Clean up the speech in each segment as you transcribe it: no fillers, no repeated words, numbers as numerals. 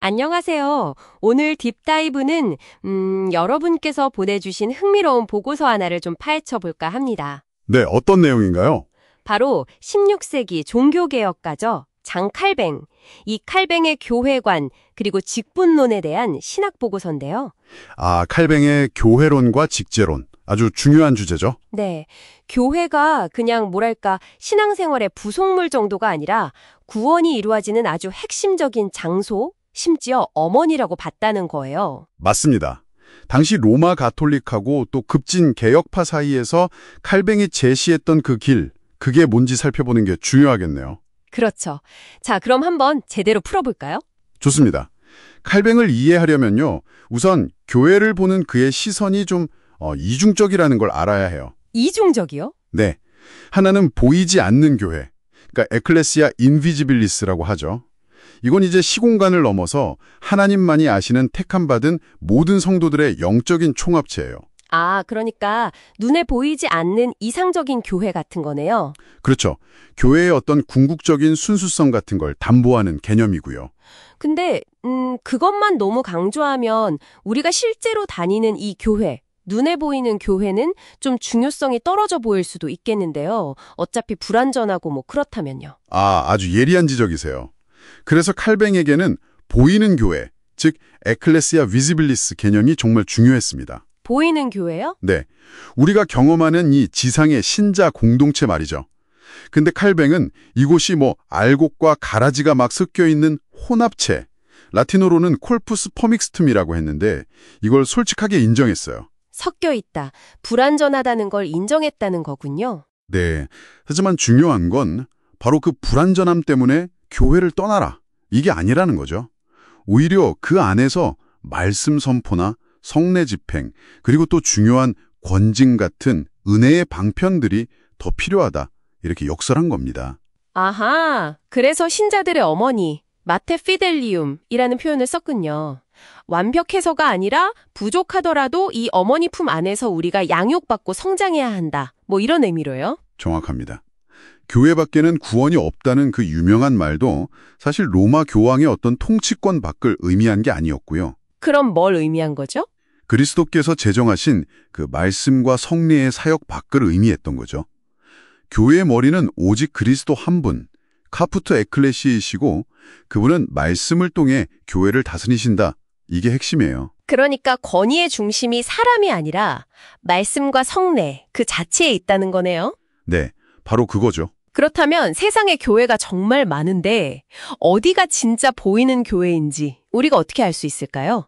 안녕하세요. 오늘 딥다이브는 여러분께서 보내주신 흥미로운 보고서 하나를 좀 파헤쳐 볼까 합니다. 네, 어떤 내용인가요? 바로 16세기 종교개혁가죠. 장 칼뱅. 이 칼뱅의 교회관 그리고 직분론에 대한 신학 보고서인데요. 아, 칼뱅의 교회론과 직제론. 아주 중요한 주제죠. 네, 교회가 그냥 뭐랄까 신앙생활의 부속물 정도가 아니라 구원이 이루어지는 아주 핵심적인 장소, 심지어 어머니라고 봤다는 거예요. 맞습니다. 당시 로마 가톨릭하고 또 급진 개혁파 사이에서 칼뱅이 제시했던 그 길, 그게 뭔지 살펴보는 게 중요하겠네요. 그렇죠. 자, 그럼 한번 제대로 풀어볼까요? 좋습니다. 칼뱅을 이해하려면요. 우선 교회를 보는 그의 시선이 좀 이중적이라는 걸 알아야 해요. 이중적이요? 네. 하나는 보이지 않는 교회, 그러니까 에클레시아 인비지빌리스라고 하죠. 이건 이제 시공간을 넘어서 하나님만이 아시는 택함받은 모든 성도들의 영적인 총합체예요. 아, 그러니까 눈에 보이지 않는 이상적인 교회 같은 거네요. 그렇죠. 교회의 어떤 궁극적인 순수성 같은 걸 담보하는 개념이고요. 근데 그것만 너무 강조하면 우리가 실제로 다니는 이 교회, 눈에 보이는 교회는 좀 중요성이 떨어져 보일 수도 있겠는데요. 어차피 불완전하고 뭐 그렇다면요. 아주 예리한 지적이세요. 그래서 칼뱅에게는 보이는 교회, 즉 에클레시아 비지빌리스 개념이 정말 중요했습니다. 보이는 교회요? 네, 우리가 경험하는 이 지상의 신자 공동체 말이죠. 근데 칼뱅은 이곳이 알곡과 가라지가 막 섞여 있는 혼합체, 라틴어로는 콜푸스 퍼믹스툼이라고 했는데 이걸 솔직하게 인정했어요. 섞여 있다, 불완전하다는 걸 인정했다는 거군요. 네, 하지만 중요한 건 바로 그 불완전함 때문에 교회를 떠나라, 이게 아니라는 거죠. 오히려 그 안에서 말씀 선포나 성례 집행, 그리고 또 중요한 권징 같은 은혜의 방편들이 더 필요하다, 이렇게 역설한 겁니다. 아하, 그래서 신자들의 어머니, 마테 피델리움이라는 표현을 썼군요. 완벽해서가 아니라 부족하더라도 이 어머니 품 안에서 우리가 양육받고 성장해야 한다. 뭐 이런 의미로요? 정확합니다. 교회 밖에는 구원이 없다는 그 유명한 말도 사실 로마 교황의 어떤 통치권 밖을 의미한 게 아니었고요. 그럼 뭘 의미한 거죠? 그리스도께서 제정하신 그 말씀과 성례의 사역 밖을 의미했던 거죠. 교회의 머리는 오직 그리스도 한 분, 카푸트 에클레시이시고 그분은 말씀을 통해 교회를 다스리신다. 이게 핵심이에요. 그러니까 권위의 중심이 사람이 아니라 말씀과 성례 그 자체에 있다는 거네요. 네, 바로 그거죠. 그렇다면 세상에 교회가 정말 많은데 어디가 진짜 보이는 교회인지 우리가 어떻게 알 수 있을까요?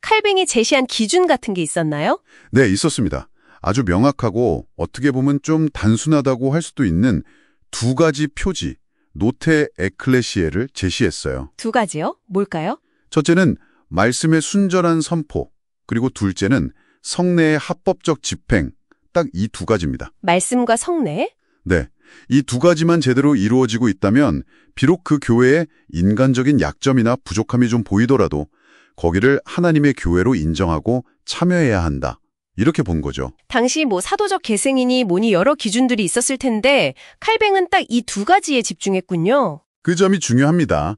칼뱅이 제시한 기준 같은 게 있었나요? 네, 있었습니다. 아주 명확하고 어떻게 보면 좀 단순하다고 할 수도 있는 두 가지 표지, 노테 에클레시에를 제시했어요. 두 가지요? 뭘까요? 첫째는 말씀의 순전한 선포, 그리고 둘째는 성례의 합법적 집행, 딱 이 두 가지입니다. 말씀과 성례? 네, 이 두 가지만 제대로 이루어지고 있다면 비록 그 교회에 인간적인 약점이나 부족함이 좀 보이더라도 거기를 하나님의 교회로 인정하고 참여해야 한다. 이렇게 본 거죠. 당시 사도적 계승이니 뭐니 여러 기준들이 있었을 텐데 칼뱅은 딱 이 두 가지에 집중했군요. 그 점이 중요합니다.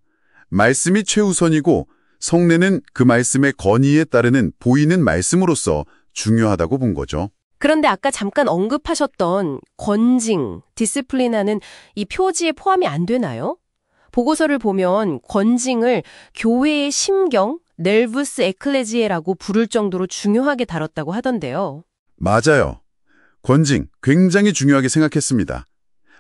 말씀이 최우선이고 성례는 그 말씀의 건의에 따르는 보이는 말씀으로서 중요하다고 본 거죠. 그런데 아까 잠깐 언급하셨던 권징, 디스플리나는 이 표지에 포함이 안 되나요? 보고서를 보면 권징을 교회의 심경, 넬부스 에클레지에라고 부를 정도로 중요하게 다뤘다고 하던데요. 맞아요. 권징, 굉장히 중요하게 생각했습니다.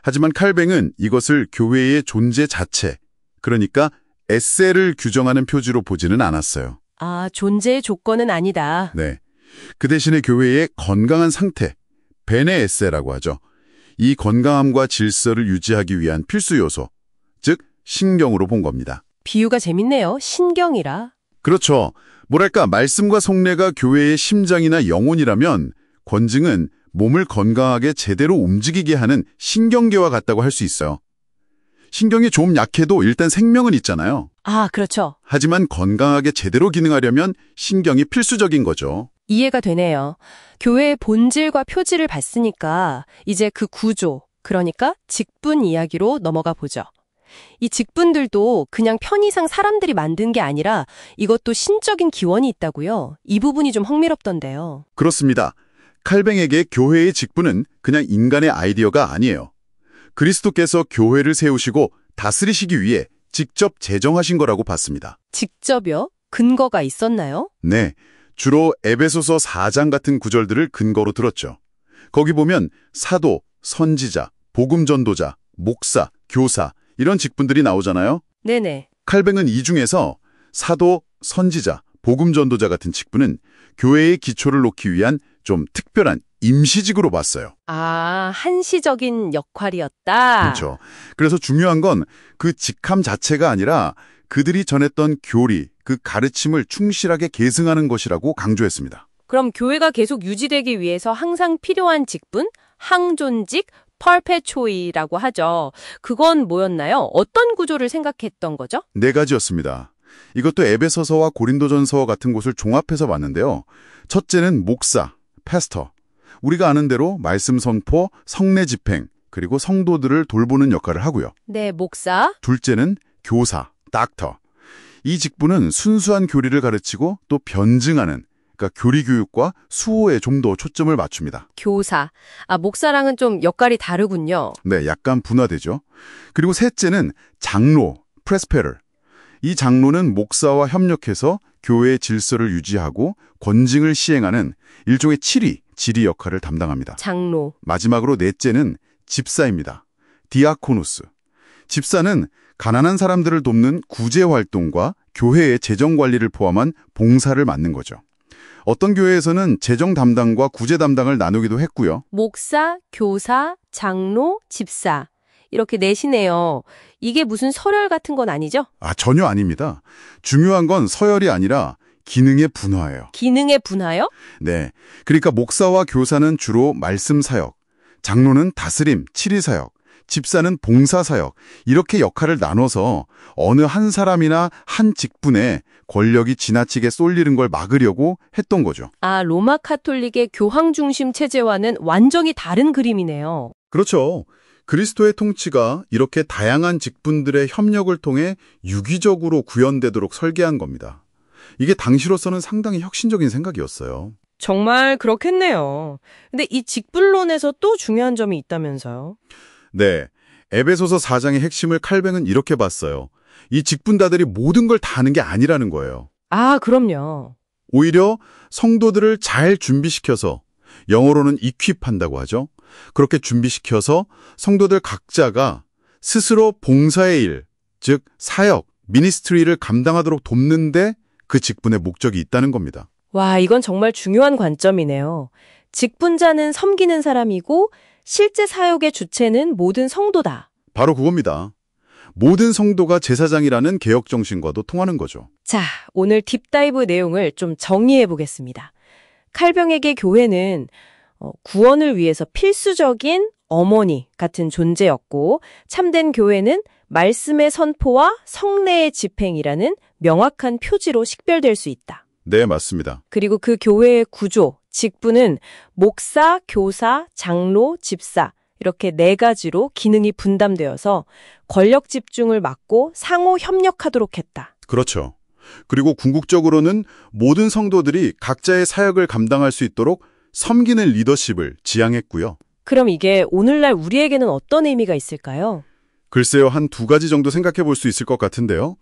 하지만 칼뱅은 이것을 교회의 존재 자체, 그러니까 에세를 규정하는 표지로 보지는 않았어요. 아, 존재의 조건은 아니다. 네. 그 대신에 교회의 건강한 상태, 베네 에세라고 하죠. 이 건강함과 질서를 유지하기 위한 필수 요소, 즉 신경으로 본 겁니다. 비유가 재밌네요. 신경이라. 그렇죠. 뭐랄까 말씀과 성례가 교회의 심장이나 영혼이라면 권징은 몸을 건강하게 제대로 움직이게 하는 신경계와 같다고 할 수 있어요. 신경이 좀 약해도 일단 생명은 있잖아요. 아, 그렇죠. 하지만 건강하게 제대로 기능하려면 신경이 필수적인 거죠. 이해가 되네요. 교회의 본질과 표지를 봤으니까 이제 그 구조, 그러니까 직분 이야기로 넘어가 보죠. 이 직분들도 그냥 편의상 사람들이 만든 게 아니라 이것도 신적인 기원이 있다고요? 이 부분이 좀 흥미롭던데요. 그렇습니다. 칼뱅에게 교회의 직분은 그냥 인간의 아이디어가 아니에요. 그리스도께서 교회를 세우시고 다스리시기 위해 직접 제정하신 거라고 봤습니다. 직접요? 근거가 있었나요? 네, 주로 에베소서 4장 같은 구절들을 근거로 들었죠. 거기 보면 사도, 선지자, 복음전도자, 목사, 교사 이런 직분들이 나오잖아요. 네네. 칼뱅은 이 중에서 사도, 선지자, 복음전도자 같은 직분은 교회의 기초를 놓기 위한 좀 특별한 임시직으로 봤어요. 아, 한시적인 역할이었다. 그렇죠. 그래서 중요한 건 그 직함 자체가 아니라 그들이 전했던 교리, 그 가르침을 충실하게 계승하는 것이라고 강조했습니다. 그럼 교회가 계속 유지되기 위해서 항상 필요한 직분, 항존직, 펄페초이라고 하죠. 그건 뭐였나요? 어떤 구조를 생각했던 거죠? 4가지였습니다. 이것도 에베소서와 고린도전서 같은 곳을 종합해서 봤는데요. 첫째는 목사, 패스터. 우리가 아는 대로 말씀 선포, 성례 집행, 그리고 성도들을 돌보는 역할을 하고요. 네, 목사. 둘째는 교사, 닥터. 이 직분은 순수한 교리를 가르치고 또 변증하는, 그러니까 교리 교육과 수호에 좀 더 초점을 맞춥니다. 교사. 아, 목사랑은 좀 역할이 다르군요. 네, 약간 분화되죠. 그리고 셋째는 장로, 프레스페럴. 이 장로는 목사와 협력해서 교회의 질서를 유지하고 권징을 시행하는 일종의 지리 역할을 담당합니다. 장로. 마지막으로 넷째는 집사입니다. 디아코누스. 집사는 가난한 사람들을 돕는 구제 활동과 교회의 재정 관리를 포함한 봉사를 맡는 거죠. 어떤 교회에서는 재정 담당과 구제 담당을 나누기도 했고요. 목사, 교사, 장로, 집사. 이렇게 넷이네요. 이게 무슨 서열 같은 건 아니죠? 전혀 아닙니다. 중요한 건 서열이 아니라 기능의 분화예요. 기능의 분화요? 네. 그러니까 목사와 교사는 주로 말씀 사역, 장로는 다스림, 치리 사역, 집사는 봉사 사역, 이렇게 역할을 나눠서 어느 한 사람이나 한 직분에 권력이 지나치게 쏠리는 걸 막으려고 했던 거죠. 아, 로마 카톨릭의 교황 중심 체제와는 완전히 다른 그림이네요. 그렇죠. 그리스도의 통치가 이렇게 다양한 직분들의 협력을 통해 유기적으로 구현되도록 설계한 겁니다. 이게 당시로서는 상당히 혁신적인 생각이었어요. 정말 그렇겠네요. 근데 이 직분론에서 또 중요한 점이 있다면서요? 네, 에베소서 4장의 핵심을 칼뱅은 이렇게 봤어요. 이 직분자들이 모든 걸 다 하는 게 아니라는 거예요. 아, 그럼요. 오히려 성도들을 잘 준비시켜서, 영어로는 equip한다고 하죠. 그렇게 준비시켜서 성도들 각자가 스스로 봉사의 일, 즉 사역, 미니스트리를 감당하도록 돕는데 그 직분의 목적이 있다는 겁니다. 와, 이건 정말 중요한 관점이네요. 직분자는 섬기는 사람이고 실제 사역의 주체는 모든 성도다. 바로 그겁니다. 모든 성도가 제사장이라는 개혁 정신과도 통하는 거죠. 자, 오늘 딥다이브 내용을 좀 정리해 보겠습니다. 칼병에게 교회는 구원을 위해서 필수적인 어머니 같은 존재였고, 참된 교회는 말씀의 선포와 성례의 집행이라는 명확한 표지로 식별될 수 있다. 네, 맞습니다. 그리고 그 교회의 구조, 직분은 목사, 교사, 장로, 집사 이렇게 4가지로 기능이 분담되어서 권력 집중을 막고 상호 협력하도록 했다. 그렇죠. 그리고 궁극적으로는 모든 성도들이 각자의 사역을 감당할 수 있도록 섬기는 리더십을 지향했고요. 그럼 이게 오늘날 우리에게는 어떤 의미가 있을까요? 글쎄요, 한 2가지 정도 생각해 볼 수 있을 것 같은데요.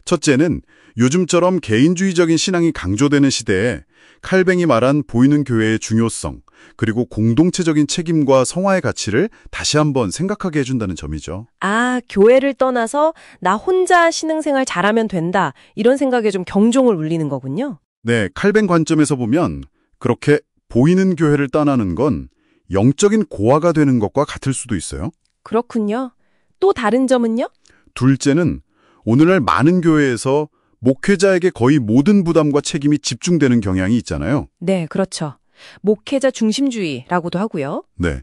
첫째는 요즘처럼 개인주의적인 신앙이 강조되는 시대에 칼뱅이 말한 보이는 교회의 중요성, 그리고 공동체적인 책임과 성화의 가치를 다시 한번 생각하게 해준다는 점이죠. 아, 교회를 떠나서 나 혼자 신앙생활 잘하면 된다. 이런 생각에 좀 경종을 울리는 거군요. 네, 칼뱅 관점에서 보면 그렇게 보이는 교회를 떠나는 건 영적인 고아가 되는 것과 같을 수도 있어요. 그렇군요. 또 다른 점은요? 둘째는 오늘날 많은 교회에서 목회자에게 거의 모든 부담과 책임이 집중되는 경향이 있잖아요. 네, 그렇죠. 목회자 중심주의라고도 하고요. 네,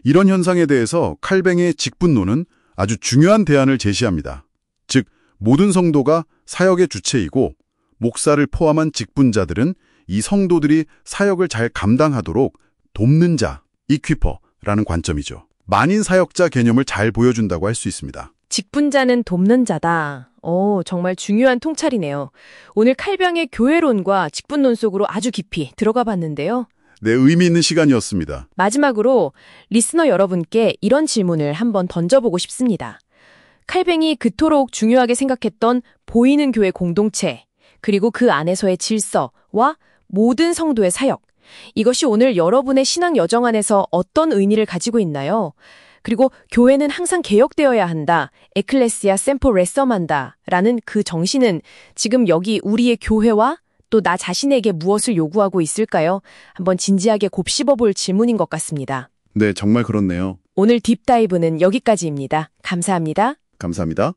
이런 현상에 대해서 칼뱅의 직분론은 아주 중요한 대안을 제시합니다. 즉, 모든 성도가 사역의 주체이고 목사를 포함한 직분자들은 이 성도들이 사역을 잘 감당하도록 돕는 자, 이퀴퍼라는 관점이죠. 만인 사역자 개념을 잘 보여준다고 할 수 있습니다. 직분자는 돕는 자다. 정말 중요한 통찰이네요. 오늘 칼병의 교회론과 직분론 속으로 아주 깊이 들어가 봤는데요. 네, 의미 있는 시간이었습니다. 마지막으로 리스너 여러분께 이런 질문을 한번 던져보고 싶습니다. 칼뱅이 그토록 중요하게 생각했던 보이는 교회 공동체, 그리고 그 안에서의 질서와 모든 성도의 사역, 이것이 오늘 여러분의 신앙 여정 안에서 어떤 의미를 가지고 있나요? 그리고 교회는 항상 개혁되어야 한다, 에클레시아 셈포 레썸한다 라는 그 정신은 지금 여기 우리의 교회와 또 나 자신에게 무엇을 요구하고 있을까요? 한번 진지하게 곱씹어 볼 질문인 것 같습니다. 네, 정말 그렇네요. 오늘 딥다이브는 여기까지입니다. 감사합니다. 감사합니다.